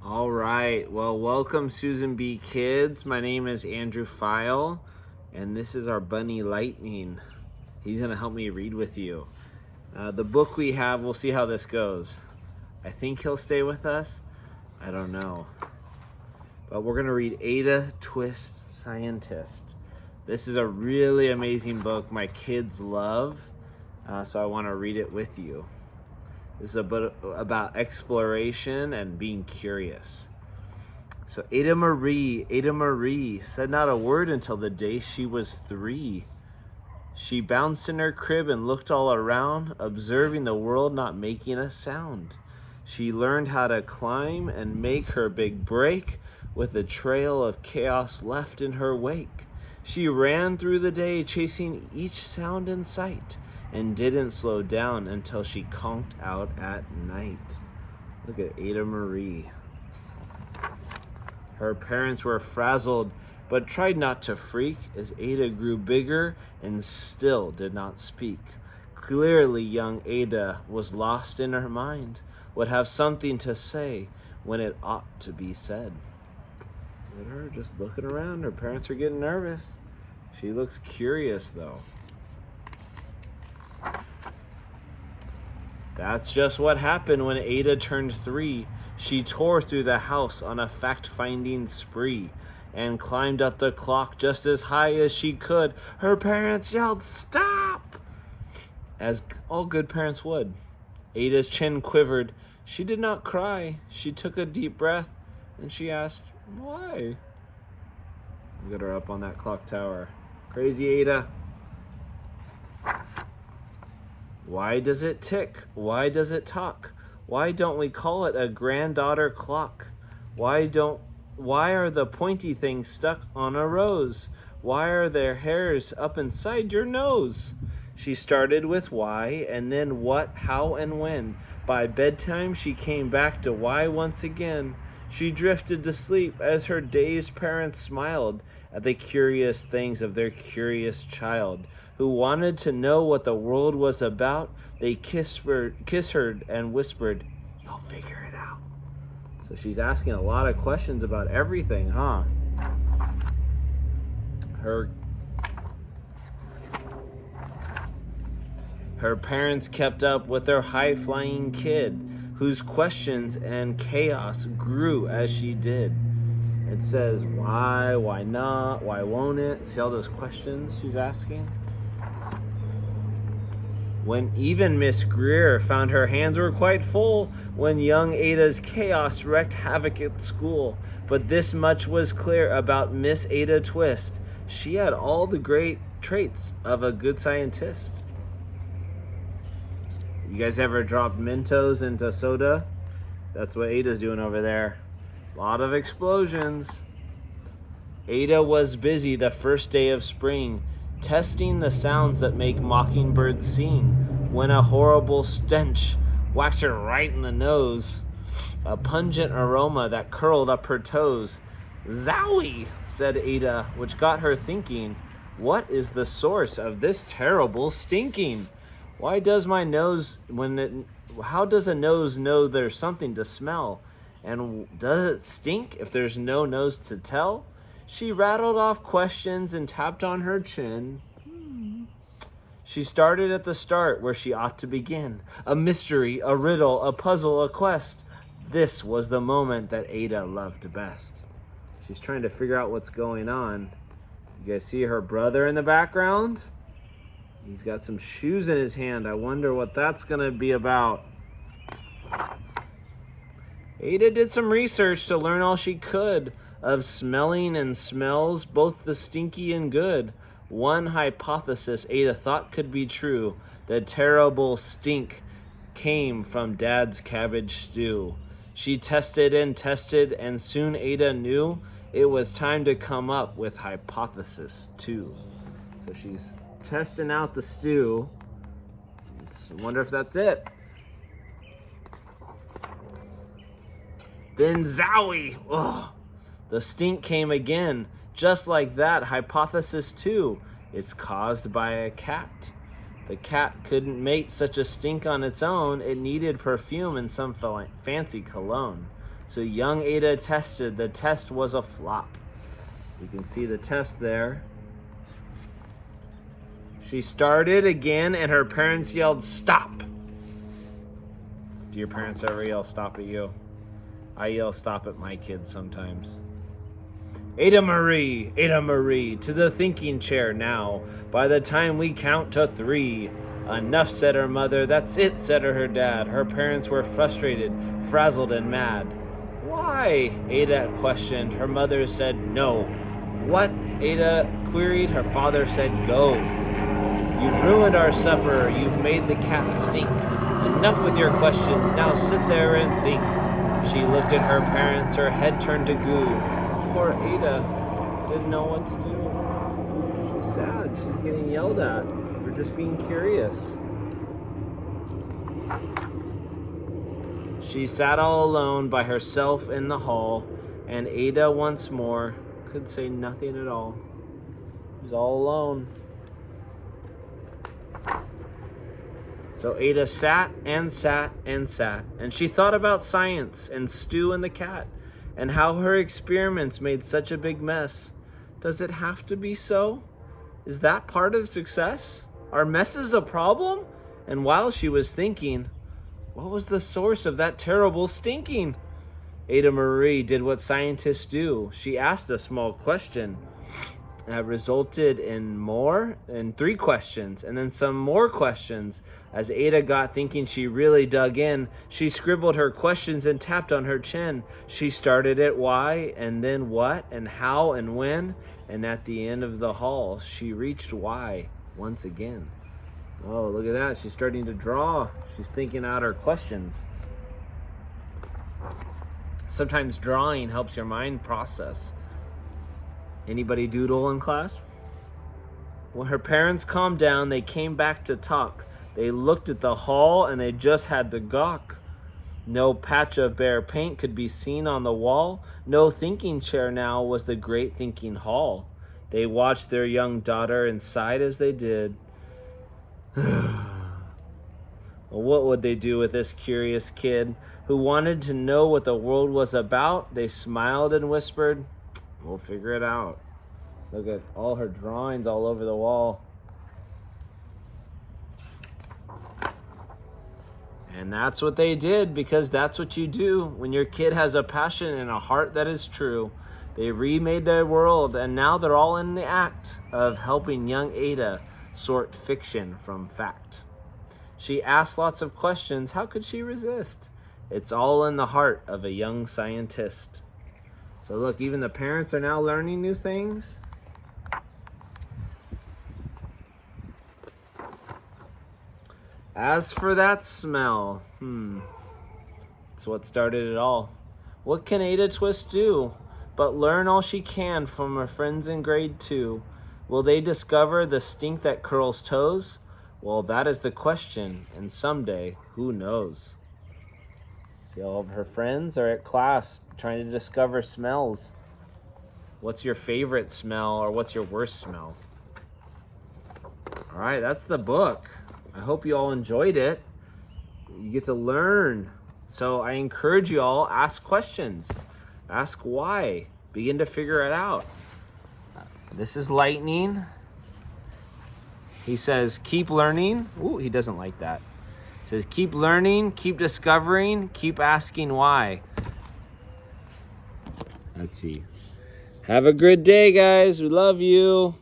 All right. Well, welcome, Susan B. Kids. My name is Andrew File, and this is our bunny Lightning. He's going to help me read with you. The book we have, we'll see how this goes. I think he'll stay with us. I don't know. But we're going to read Ada Twist, Scientist. This is a really amazing book my kids love, so I want to read it with you. This is a book about exploration and being curious. So Ada Marie said not a word until the day she was 3. She bounced in her crib and looked all around, observing the world not making a sound. She learned how to climb and make her big break with a trail of chaos left in her wake. She ran through the day chasing each sound in sight, and didn't slow down until she conked out at night. Look at Ada Marie. Her parents were frazzled, but tried not to freak as Ada grew bigger and still did not speak. Clearly, young Ada was lost in her mind, would have something to say when it ought to be said. Look at her just looking around. Her parents are getting nervous. She looks curious, though. That's just what happened when Ada turned 3. She tore through the house on a fact-finding spree and climbed up the clock just as high as she could. Her parents yelled, "Stop!" as all good parents would. Ada's chin quivered. She did not cry. She took a deep breath and she asked, "Why?" Get her up on that clock tower. Crazy Ada. Why does it tick? Why does it talk? Why don't we call it a granddaughter clock? Why are the pointy things stuck on a rose? Why are there hairs up inside your nose? She started with why, and then what, how, and when. By bedtime, she came back to why once again. She drifted to sleep as her dazed parents smiled at the curious things of their curious child, who wanted to know what the world was about. They kissed her and whispered, "You'll figure it out." So she's asking a lot of questions about everything, huh? Her parents kept up with their high-flying kid, whose questions and chaos grew as she did. It says, why not, why won't it? See all those questions she's asking? When even Miss Greer found her hands were quite full when young Ada's chaos wreaked havoc at school. But this much was clear about Miss Ada Twist. She had all the great traits of a good scientist. You guys ever dropped Mentos into soda? That's what Ada's doing over there. A lot of explosions. Ada was busy the first day of spring, testing the sounds that make mockingbirds sing, when a horrible stench whacked her right in the nose. A pungent aroma that curled up her toes. "Zowie!" said Ada, which got her thinking, what is the source of this terrible stinking? How does a nose know there's something to smell? And does it stink if there's no nose to tell? She rattled off questions and tapped on her chin. She started at the start where she ought to begin. A mystery, a riddle, a puzzle, a quest. This was the moment that Ada loved best. She's trying to figure out what's going on. You guys see her brother in the background? He's got some shoes in his hand. I wonder what that's going to be about. Ada did some research to learn all she could of smelling and smells, both the stinky and good. One hypothesis Ada thought could be true. The terrible stink came from Dad's cabbage stew. She tested and tested, and soon Ada knew it was time to come up with hypothesis 2. So she's testing out the stew. I wonder if that's it. Then zowie! Ugh. The stink came again. Just like that, hypothesis 2. It's caused by a cat. The cat couldn't make such a stink on its own. It needed perfume and some fancy cologne. So young Ada tested. The test was a flop. You can see the test there. She started again and her parents yelled, "Stop!" Do your parents ever yell stop at you? I yell stop at my kids sometimes. Ada Marie, to the thinking chair now. By the time we count to 3. Enough, said her mother. That's it, said her dad. Her parents were frustrated, frazzled, and mad. Why? Ada questioned. Her mother said no. What? Ada queried. Her father said go. You've ruined our supper. You've made the cat stink. Enough with your questions. Now sit there and think. She looked at her parents. Her head turned to goo. Poor Ada didn't know what to do. She's sad. She's getting yelled at for just being curious. She sat all alone by herself in the hall, and Ada once more could say nothing at all. She was all alone. So Ada sat and sat and sat, and she thought about science and Stu and the cat, and how her experiments made such a big mess. Does it have to be so? Is that part of success? Are messes a problem? And while she was thinking, what was the source of that terrible stinking? Ada Marie did what scientists do. She asked a small question that resulted in 3 questions, and then some more questions. As Ada got thinking, she really dug in. She scribbled her questions and tapped on her chin. She started at why, and then what, and how, and when, and at the end of the hall, she reached why once again. Oh, look at that. She's starting to draw. She's thinking out her questions. Sometimes drawing helps your mind process. Anybody doodle in class? When her parents calmed down, they came back to talk. They looked at the hall and they just had to gawk. No patch of bare paint could be seen on the wall. No thinking chair now was the great thinking hall. They watched their young daughter and sighed as they did. Well, what would they do with this curious kid who wanted to know what the world was about? They smiled and whispered, we'll figure it out. Look at all her drawings all over the wall. And that's what they did, because that's what you do when your kid has a passion and a heart that is true. They remade their world, and now they're all in the act of helping young Ada sort fiction from fact. She asked lots of questions. How could she resist? It's all in the heart of a young scientist. So look, even the parents are now learning new things. As for that smell, it's what started it all. What can Ada Twist do but learn all she can from her friends in grade 2? Will they discover the stink that curls toes? Well, that is the question, and someday, who knows? See, all of her friends are at class trying to discover smells. What's your favorite smell, or what's your worst smell? All right, that's the book. I hope you all enjoyed it. You get to learn. So I encourage you all, ask questions. Ask why. Begin to figure it out. This is Lightning. He says, keep learning. Ooh, he doesn't like that. He says, keep learning, keep discovering, keep asking why. Let's see. Have a good day, guys. We love you.